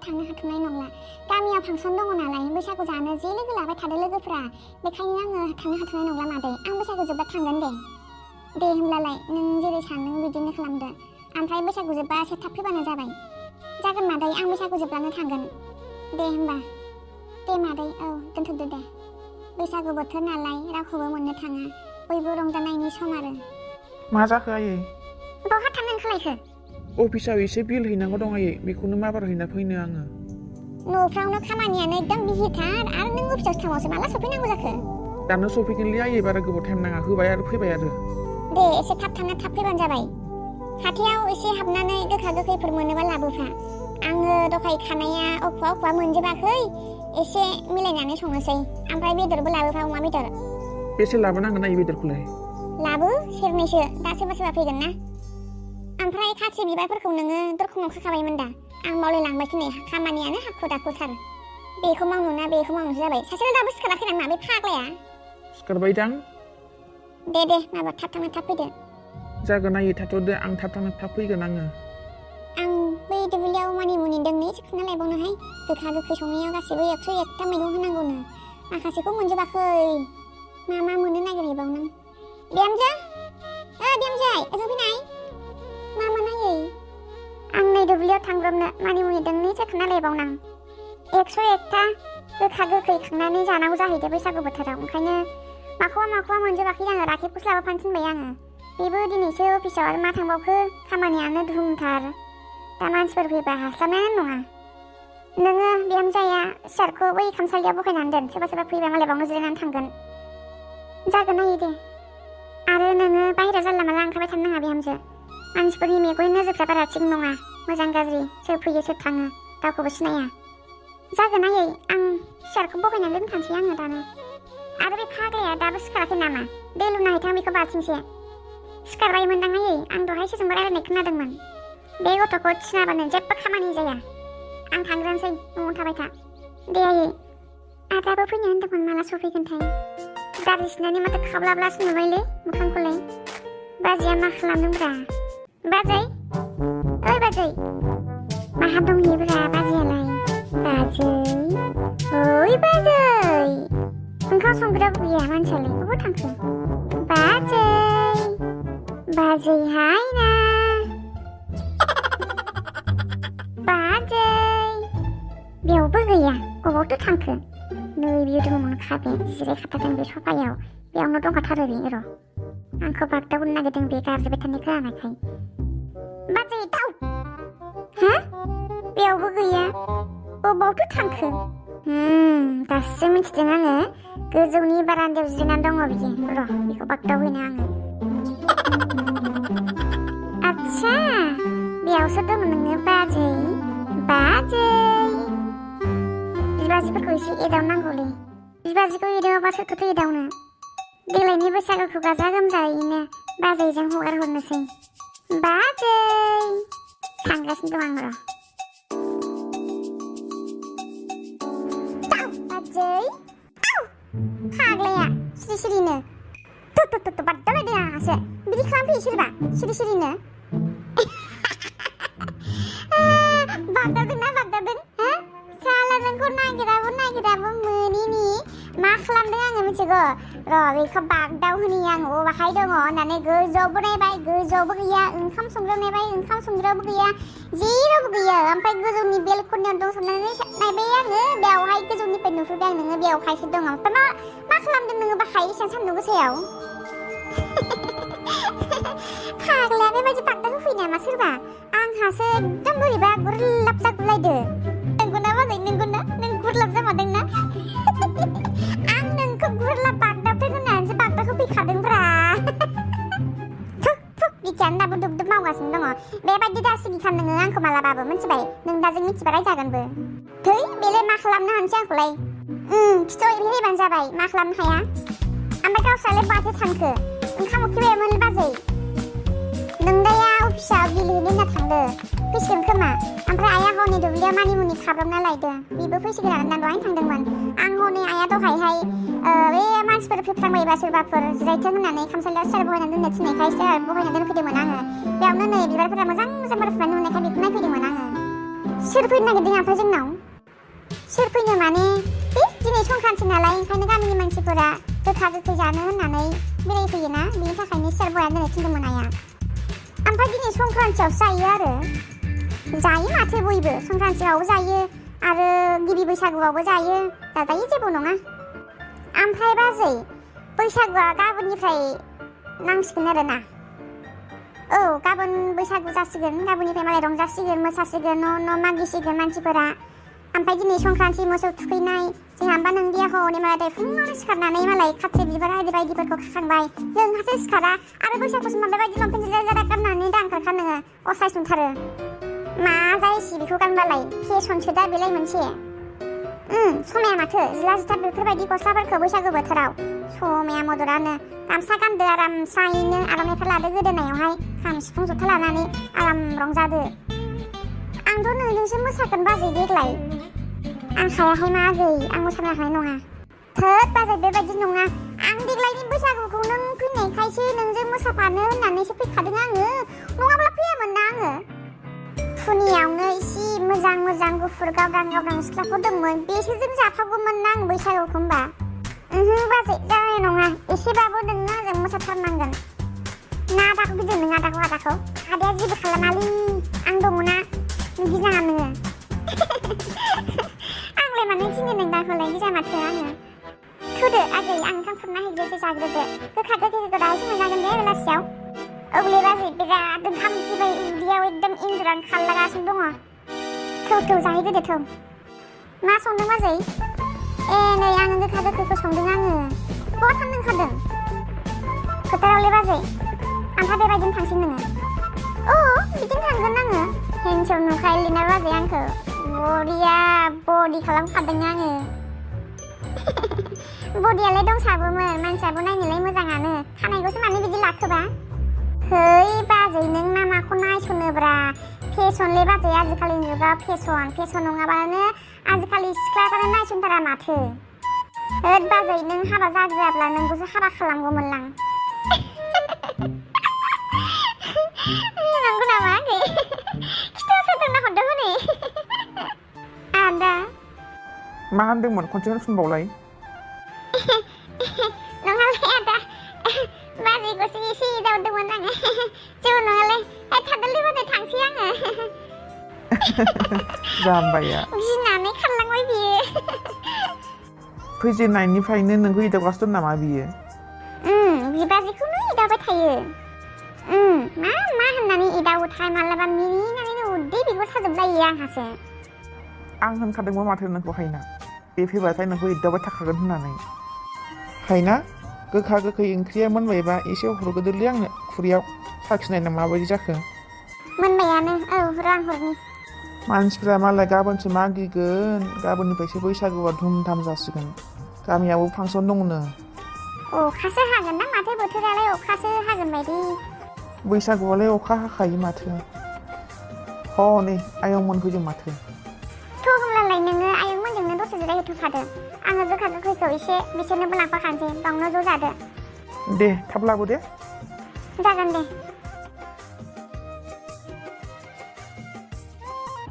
थांनो हाथ'नाय नंला गामियाव फांसन दङ नालाय बैसागु जानो जि लोगो लाबाय थादों लोगोफोरा बेखायनो आङो थांनो हाथ'नाय नंला मादै आं बैसागु जोबबा थांगोन दे होमब्लालाय नों जेरै सानो बिदिनो खालामदो ओमफ्राय बैसागु जोबबा एसे थाब फैबानो जाबाय जागोन मादै आं बैसागु जोबब्लानो थांगोन दे होमबा दे मादै औ दोनथ'दो दे बैसागु बोथोर नालाय रावखौबो मोननो थाङा बयबो रंजानायनि सम आरो मा जाखो आयै बहा थांनो ओंखारलायखो अफिसाव एसे बिल हैनांगौ दं आयै बेखौनो माबार हैना फैनो आङो न'फ्रावनो खामानियानो एकदम बिजिथार आरो नों अफिसाव थांबावसो माला सफैनांगौ जाखो दानो सफैगोनलै आयै बारा गोबाव टाइम नाङा होबाय आरो फैबाय आरो दे एसे थाब थांना थाब फैबानो जाबाय हाथायाव एसे हाबनानै गोखा गोखैफोर मोनोबा लाबोफा आङो दहाय खानाया अखा मोनजोबाखै एसे मिलायनानै संनोसै ओमफ्राय बेदरबो लाबोफा अमा बेदर बेसे लाबोनांगोन आयै बेदरखौलाय लाबो सेरनैसो दा सोरबा फैगोन ना ओमफ्राय खाथि बिबारफोरखौ नोङो दरखंआव खाखाबायमोन दा आं बावलायलांबायसो नै खामानियानो हाखु दाखुथार बेखौ मावनोसो जाबाय सासेल' दाबो सिखाराखै नामा बे फाग्लाया सिखारबायदां दे माबा थाब थांना थाब फैदो जागोन आयै थाथ'दो आं थाब थांना थाब फैगोन आङो आं बै दुब्लियाव मानिमुनि दोंनैसो खाना लायबावनोहाय गोखा गोखै संनायाव गासैबो 101ता मैगं होनांगौनो माखासेखौ मोनजोबाखै मा मोननो नागिरहैबावनो बिहामजो बिहामजो ओजों फैनाय मा नायै आं नै दुब्लियाव थांब्रबनो मानिमुनि दोंनैसो खाना लायबावनां 101ता गोखा गोखै खांनानै जानांगौ जाहैदो बैसागु बोथोराव ओंखायनो माखौबा मोनजोबाखै आङो राखेबखौसो लाबोफानो थिनबाय आङो बेबो दिनैसो अफिसाव आरो मा थांबावखो खामानियानो धुमथार दा मानसिफोर फैबा हास्लाबनायानो नङा नोङो बिहामजोया सियारखौ बै खामसालियाव बहायनानै दोन सोरबा फैबा मालाय बावनो जिरायनानै थांगोन जागोन नायै दे आरो नोङो बाहेरायाव जानला माला ओंखारबाय थानो नाङा बिहामजो मानसिफोरनि मेगननि नोजोरफ्रा बारा थिग नङा मोजां गाज्रि सोर फैयो सोर थाङो रावखौबो सिनाया जागोन आयै आं सियारखौ बहायनानै दोनखानोसै आङो दानो आरो बे फाग्लाया दाबो सिखाराखै नामा दे लुना हैथां बेखौ बाथिंसे सिखारबायमोनदां आयै आं दहाय सोरजोंबा रायलायनाय खोनादोंमोन बे गथ'खौ थिनाबानो जेबो खामानि जाया आं थांग्रोनोसै न'आव थाबाय था दे आयै आदाबो फैनो होनदोंमोन माला सफैगोनथाय गारि सिनानै माथो खाब्लाब्लासो नुबायलै मोखांखौलाय बाजैया मा खालामदोंब्रा बाजै ओइ बाजै माहा दंहैब्रा बाजैयालाय बाजै ओइ बाजै ओंखाम संग्राबो गैया मानसियालाय बबाव थांखो बाजैहाय ना बाजै बेयावबो गैया अबावथो थांखो नै बियो दंमोन खाबे जिरायखाथारदों बे सफायाव बेयावनो दंखाथारो बे र' आंखौ बागदावनो नागिरदों बे गारजोबबाय थानाय खोनानायखाय बाजै दाउ हा बेयावबो गैया अबावथो थांखो दासो मिथिदों आङो गोजौनि बारान्दायाव जिरायनानै दङ बियो र' बेखौ बागदावहैनो आङो आच्छा बेयावसो दङ नोङो बाजै बिबाजैफोरखौ एसे एदावनांगौलै बिबाजैखौ एदावाबा सोरखौथो एदावनो देग्लायनि बैसागुखौ गाजा गोमजायैनो बाजैजों हगार हरनोसै बाजै थांगासिनो दं आं र' बाजै फाग्लाया सिरिनो बागदावलायदों आंहासो बिदि खालामफैयो सोरबा सिरिनो बागदावदों साला नोंखौ नागिराबो मोनिनि मा खालामदों आङो मिथिगौ र' बेखौ बागदावहोनि आङो अबाहाय दङ होननानै गोजौआवबो नायबाय गोजौआवबो गैया ओंखाम संग्रायाव नायबाय ओंखाम संग्रायावबो गैया जेरावबो गैया ओमफ्राय गोजौनि बेलकनियाव दं साननानै नायबाय आङो बेयावहाय गोजौनिफ्राय नुहुरबाय आं नोङो बेयावहायसो दङ ओमफ्राय मा खालामदों नोङो बाहाय एसेबां सान्दुं गोसायाव फाग्लाया बेबायदि बागदाव होफैयो नामा सोरबा आंहासो एकदम बोरैबा गुरलाब जागुलायदो नंगौना बाजै नंगौना नों गुरलाब जामारदोंना आं नोंखौ गुरलाब बागदावथों होननानैसो बागदाव होफैखादोंब्रा बिखायानो दाबो दुब मावगासिनो दङ बेबायदि दासिगिखान नोङो आंखौ मालाबाबो मिथिबाय नों दाजों मिथिबा रायजागोनबो थै बेलाय मा खालामनो हानोसै आंखौलाय खिथाव एरहैबानो जाबाय मा खालामनो हाया ओमफ्राय गावस्रालाय बहाथो थांखो ओंखाम उखैबायमोन बाजै नोंदाया अफिसाव बिल हैनो होनना थांदो फैसिगोन खोमा ओमफ्राय आइया हनै दुब्लियाव मानिमुनि खाब्रबना लायदो बेबो फैसिगोन आरो ना दहायनो थांदोंमोन आं हनै आइया दहायहाय बे मानसिफोर फैफ्रांबायबा सोरबाफोर जिरायथों होननानै खामसालियाव सियार बहायनानै दोननो थिननायखाय सियार बहायना दोनफैदोंमोन आङो बेयावनो नै बिबारफोरा मोजां बारफुनानै नुनायखाय बेखौ नायफैदोंमोन आङो सोर फैनो नागिरदों ओमफ्राय जोंनाव सोर फैनो माने दिनै संक्रान्ति नालाय ओंखायनो गामिनि मानसिफोरा गोखा गोखै जानो होननानै बेरायफैयोना बिनि थाखायनो सोर बया दिनै थिनदोंमोन आइया ओमफ्राय दिनै संक्रान्तियावसो जायो आरो जायो माथो बयबो संक्रान्तियावबो जायो आरो गिबि बैसागुआवबो जायो जाजायो जेबो नङा ओमफ्राय बाजै बैसागुआ गाबोननिफ्राय नांसिगोन आरोना औ गाबोन बैसागु जासिगोन गाबोननिफ्राय मालाय रंजासिगोन मोसासिगोन न' मागिसिगोन मानसिफोरा ओमफ्राय दिनै संक्रान्ति मोसौ थुखैनाय जोंहाबा नोंदिया हनै मालाय फुङावनो सिखारनानै मालाय खाथ्रि बिबार आरि बायदिफोरखौ खाखांबाय नोंहासो सिखारा आरो बैसागु समाव बेबायदि लंपेन्ट जिरा गाननानै दा ओंखारखा नोङो असायसुंथारो मा जायोसि बेखौ गानबालाय फेसनसो दा बेलाय मोनसे समाया माथो जिला जिथा बेफोरबायदि गस्लाफोरखौ बैसागु बोथोराव समाया मदरानो गामसा गानदो आरामसायैनो आर'नाइफोर लादो गोदोनायावहाय खाम सिफुं जथा लानानै आराम रंजादो आंथ' नोंजोंसो मोसागोन बाजै देग्लाय आं हायाहाय मागै आं मोसानो हानाय नङा थोद बाजै बेबायदि नङा आं देग्लायनि बैसागुखौ नों फैनायखायसो नोंजों मोसाफानो होननानैसो फैखादों आङो नङाब्ला फैयामोन ना आङो फुनियावनो इसे मोजां गुफुर गावदां सिख्लाफोर दंमोन बेसोरजों जाफागौमोन ना आं बैसागुखौ होमबा बाजै जानाय नङा एसेबाबो नोंनो आंजों मोसाथारनांगोन ना आदाखौ गिदिर नों आदाखौ आदाया जेबो खालामालै आं दङना नों गिजाङा नोङो आंलाय मानो गिनो नों दाखौलाय गिजा माथो आङो थुदो आगै आं ओंखाम खुरना हैग्रोदो जाग्रोदो गोखा गोखैखौ दाहायसो मोनजागोन दे बेलासियाव औलै बाजै बिराद ओंखाम उखैबाय उदैयाव एकदम एन्जरानो खारलागासिनो दङ थौ जाहैग्रोदो थौ मा संदों बाजै नै आङो गोखा गोखैखौ संदों आङो बहा थांनो ओंखारदों फोथारावलै बाजै ओमफ्राय बेबायदिनो थांसै नोङो बिदिनो थांगोन आङो हेनसेव नुखायोलै बाजै आंखौ बरिया बडि खालामखादों आङो बडियालाय दंसाबोमोन मानसियाबो नायनोलाय मोजाङानो खानायखौसो मानो बिदि लाखोबा है बाजै नों मा माखौ नायसनोब्रा फेसनलै बाजै आजिखालिनि जुगाव फेसन नङाबानो आजिखालि सिख्लाफ्रानो नायसनथारा माथो होद बाजै नों हाबा जाग्रोआब्ला नोंखौसो हाबा खालामगौमोनलां नंगौ नामा आगै खिथाया सोरना हरदों हनै आदा मा होनदोंमोन खनसे होनफिनबावलाय नङालै आदा बाजैखौसो एसे एदावदोंमोन आङो जेबो नङालै थादोंलै बाजै थांसै आङो जाम्बाया गिनानै खारलांबाय बियो फैजेननायनिफ्रायनो नोंखौ एदावगासिनो दं नामा बियो बिबाजैखौनो एदावबाय थायो मा होननानै एदावोथाय मालाबा मिनिनानैनो उदै बिगुर साजोबलायो आंहासो आं होनखादोंमोन माथो नोंखौ हायना बे फैबाथाय नोंखौ एदावबाय थाखागोन होननानै हायना गोखा गोखै ओंख्रिया मोनबायबा एसे हरगोदोलै आंनो खुरियाव साखिनायनो माबायदि जाखो मोनबायानो रां हरनि मानसिफ्रा मालाय गाबोनसो मागिगोन गाबोननिफ्रायसो बैसागुआ धुमधाम जासिगोन गामियावबो फांसन दंनो अखासो हागोन ना माथो बोथोरालाय अखासो हागोन बायदि बैसागुआलाय अखा हाखायो माथो हनै आयं मोनफैदों माथो होमब्लालाय नोङो आयंमोनजोंनो दसे जिरायहोथ'खादो आङो गोखा गोखैखौ एसे बिसोरनोबो लांफाखानोसै बावनो ज' जादो दे थाब लाबो दे जागोन दे